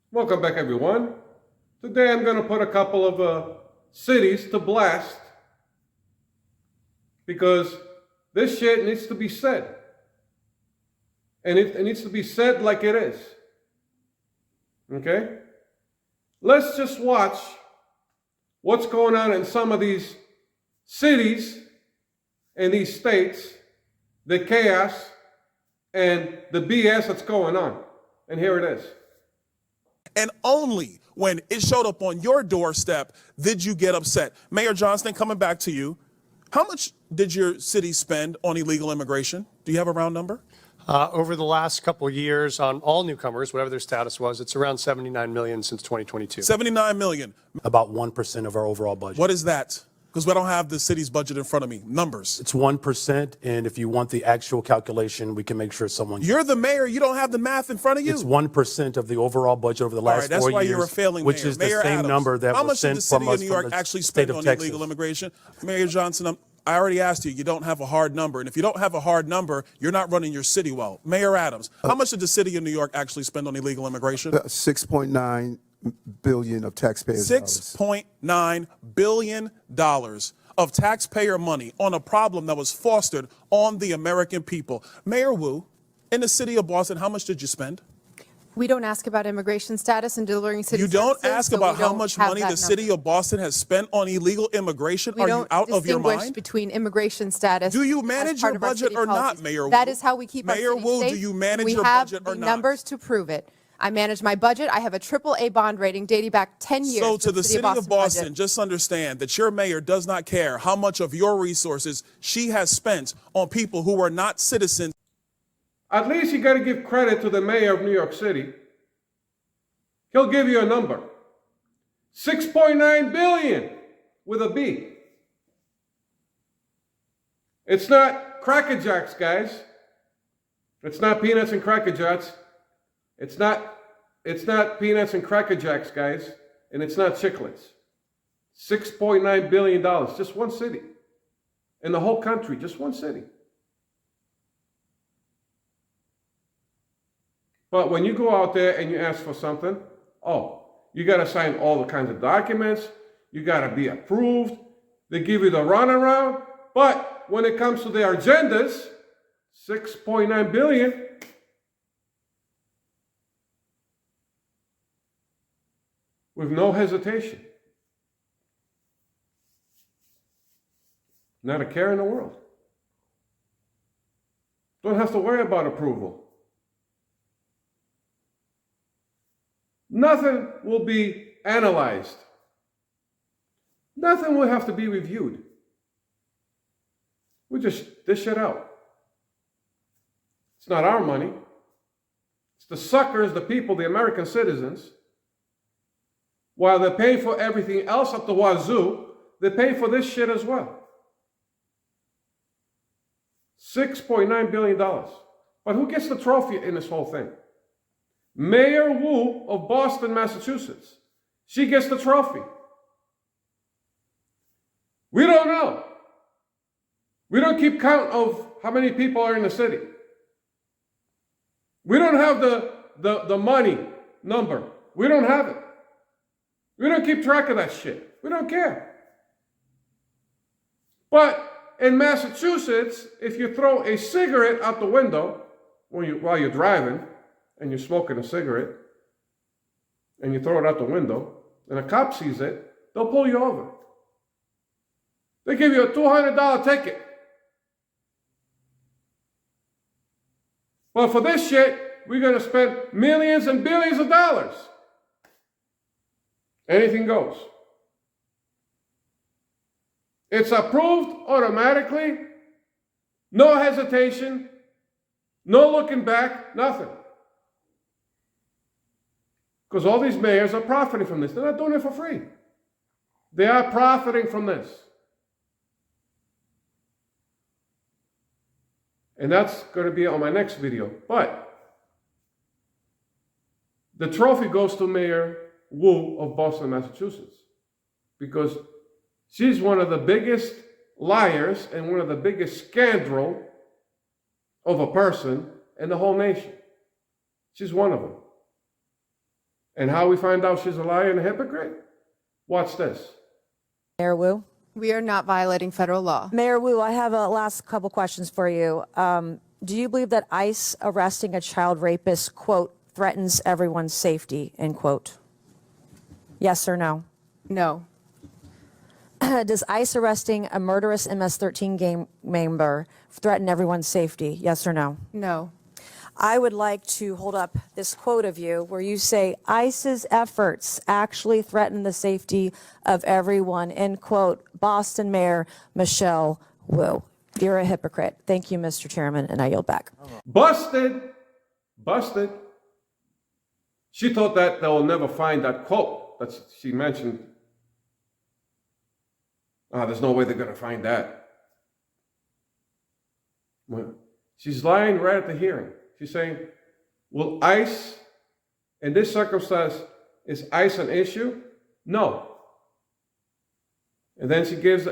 Welcome back, everyone. Today I'm going to put a couple of cities to blast because this shit needs to be said. And it needs to be said like it is. Okay? Let's just watch what's going on in some of these cities and these states, the chaos and the BS that's going on. And here it is. And only when it showed up on your doorstep did you get upset. Mayor Johnston, coming back to you, how much did your city spend on illegal immigration? Do you have a round number? Over the last couple of years on all newcomers, whatever their status was, it's around 79 million since 2022. 79 million. About 1% of our overall budget. What is that? Because we don't have the city's budget in front of me. Numbers. It's 1%, and if you want the actual calculation, we can make sure someone... You're the mayor. You don't have the math in front of you. It's 1% of the overall budget over the last 4 years. That's why you're a failing which mayor. is Mayor the same Adams, number that how was much did sent the city from us of New York from the actually state spend of on Texas. illegal immigration? Mayor Johnson, I already asked you. You don't have a hard number. And if you don't have a hard number, you're not running your city well. Mayor Adams, how much did the city of New York actually spend on illegal immigration? $6.9 billion of taxpayers' dollars. $6.9 billion of taxpayer money on a problem that was fostered on the American people. Mayor Wu, in the city of Boston, how much did you spend? We don't ask about immigration status and delivering city You don't services, ask so about we how don't much have money that the city number. of Boston has spent on illegal immigration. We Are don't you out of your distinguish mind? between immigration status. Do you as manage part your of our budget city or not, policies. Mayor Wu? That is how we keep Mayor our city Wu, safe. do you manage we your have budget or the not? numbers to prove it. I manage my budget. I have a AAA bond rating dating back 10 years. So to the city of Boston, budget. just understand that your mayor does not care how much of your resources she has spent on people who are not citizens. At least you got to give credit to the mayor of New York City. He'll give you a number. 6.9 billion with a B. It's not Cracker Jacks, guys. It's not peanuts and Cracker Jacks. It's not peanuts and Cracker Jacks, guys. And it's not chiclets. $6.9 billion, just one city. In the whole country, just one city. But when you go out there and you ask for something, oh, you got to sign all the kinds of documents. You got to be approved. They give you the runaround. But when it comes to their agendas, 6.9 billion. With no hesitation. Not a care in the world. Don't have to worry about approval. Nothing will be analyzed. Nothing will have to be reviewed. We just dish it out. It's not our money. It's the suckers, the people, the American citizens. While they're paying for everything else up the wazoo, they pay for this shit as well. $6.9 billion. But who gets the trophy in this whole thing? Mayor Wu of Boston, Massachusetts. She gets the trophy. We don't know. We don't keep count of how many people are in the city. We don't have the money number. We don't have it. We don't keep track of that shit. We don't care. But in Massachusetts, if you throw a cigarette out the window while you're driving, and you're smoking a cigarette, and you throw it out the window, and a cop sees it, they'll pull you over. They give you a $200 ticket. But for this shit, we're going to spend millions and billions of dollars. Anything goes. It's approved automatically, no hesitation, no looking back, nothing. Because all these mayors are profiting from this. They're not doing it for free. They are profiting from this. And that's going to be on my next video. But the trophy goes to Mayor Wu of Boston, Massachusetts. Because she's one of the biggest liars and one of the biggest scandal of a person in the whole nation. She's one of them. And how we find out she's a liar and a hypocrite? Watch this. Mayor Wu? We are not violating federal law. Mayor Wu, I have a last couple questions for you. Do you believe that ICE arresting a child rapist, quote, threatens everyone's safety, end quote? Yes or no? No. Does ICE arresting a murderous MS-13 gang member threaten everyone's safety? Yes or no? No. I would like to hold up this quote of you where you say ICE's efforts actually threaten the safety of everyone, end quote, Boston Mayor Michelle Wu. You're a hypocrite. Thank you, Mr. Chairman, and I yield back. Busted. Busted. She thought that they'll never find that quote that she mentioned. There's no way they're going to find that. Well, she's lying right at the hearing. She's saying, will ICE, in this circumstance, is ICE an issue? No. And then she gives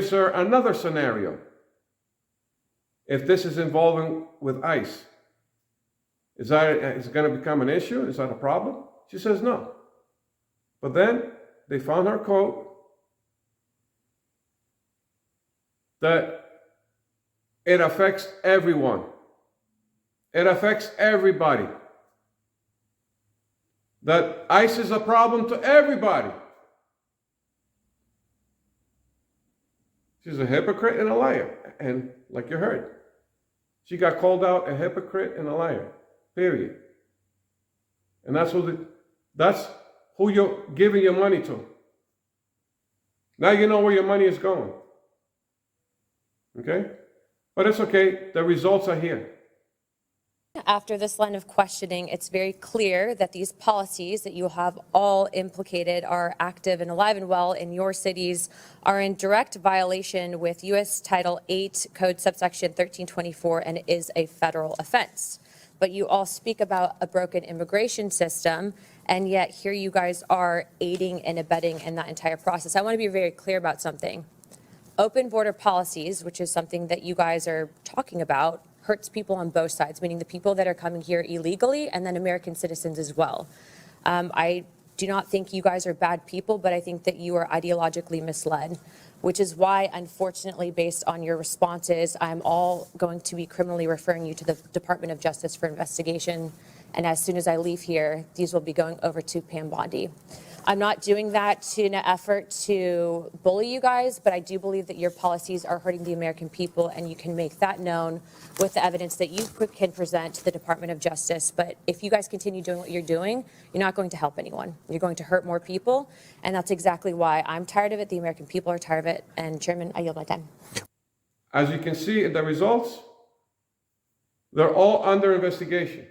her another scenario. If this is involving with ICE, is it going to become an issue? Is that a problem? She says no. But then they found her quote that it affects everyone. It affects everybody. That ICE is a problem to everybody. She's a hypocrite and a liar. And like you heard, she got called out a hypocrite and a liar. Period. And that's who you're giving your money to. Now you know where your money is going. Okay? But it's okay. The results are here. After this line of questioning, it's very clear that these policies that you have all implicated are active and alive and well in your cities, are in direct violation with U.S. Title 8 Code subsection 1324, and is a federal offense. But you all speak about a broken immigration system, and yet here you guys are aiding and abetting in that entire process. I want to be very clear about something. Open border policies, which is something that you guys are talking about, hurts people on both sides, meaning the people that are coming here illegally and then American citizens as well. I do not think you guys are bad people, but I think that you are ideologically misled, which is why, unfortunately, based on your responses, I'm all going to be criminally referring you to the Department of Justice for investigation. And as soon as I leave here, these will be going over to Pam Bondi. I'm not doing that in an effort to bully you guys, but I do believe that your policies are hurting the American people, and you can make that known with the evidence that you can present to the Department of Justice. But if you guys continue doing what you're doing, you're not going to help anyone. You're going to hurt more people, and that's exactly why I'm tired of it. The American people are tired of it. And Chairman, I yield my time. As you can see in the results, they're all under investigation.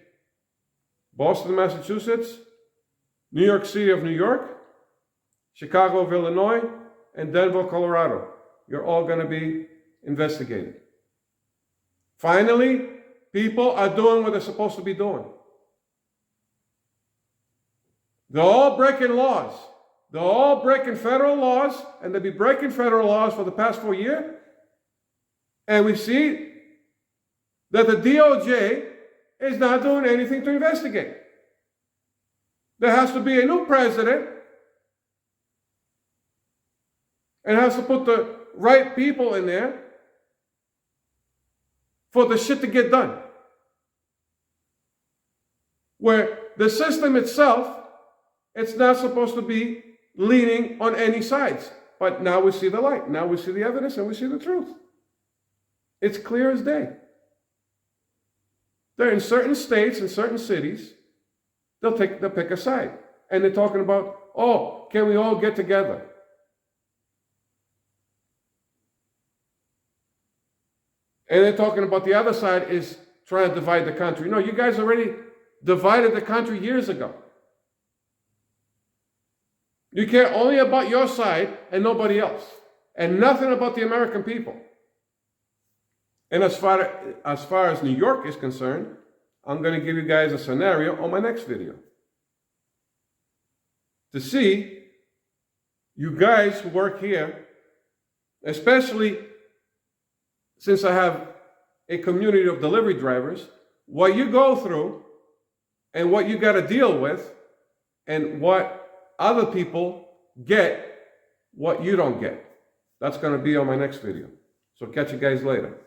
Boston, Massachusetts, New York City of New York, Chicago of Illinois, and Denver, Colorado. You're all going to be investigated. Finally, people are doing what they're supposed to be doing. They're all breaking laws. They're all breaking federal laws, and they'll be breaking federal laws for the past 4 years. And we see that the DOJ is not doing anything to investigate. There has to be a new president and has to put the right people in there for the shit to get done. Where the system itself, it's not supposed to be leaning on any sides. But now we see the light. Now we see the evidence and we see the truth. It's clear as day. They're in certain states and certain cities, they'll pick a side. And they're talking about, oh, can we all get together? And they're talking about the other side is trying to divide the country. No, you guys already divided the country years ago. You care only about your side and nobody else. And nothing about the American people. And as far as New York is concerned, I'm going to give you guys a scenario on my next video. To see you guys who work here, especially since I have a community of delivery drivers, what you go through and what you got to deal with and what other people get what you don't get. That's going to be on my next video. So catch you guys later.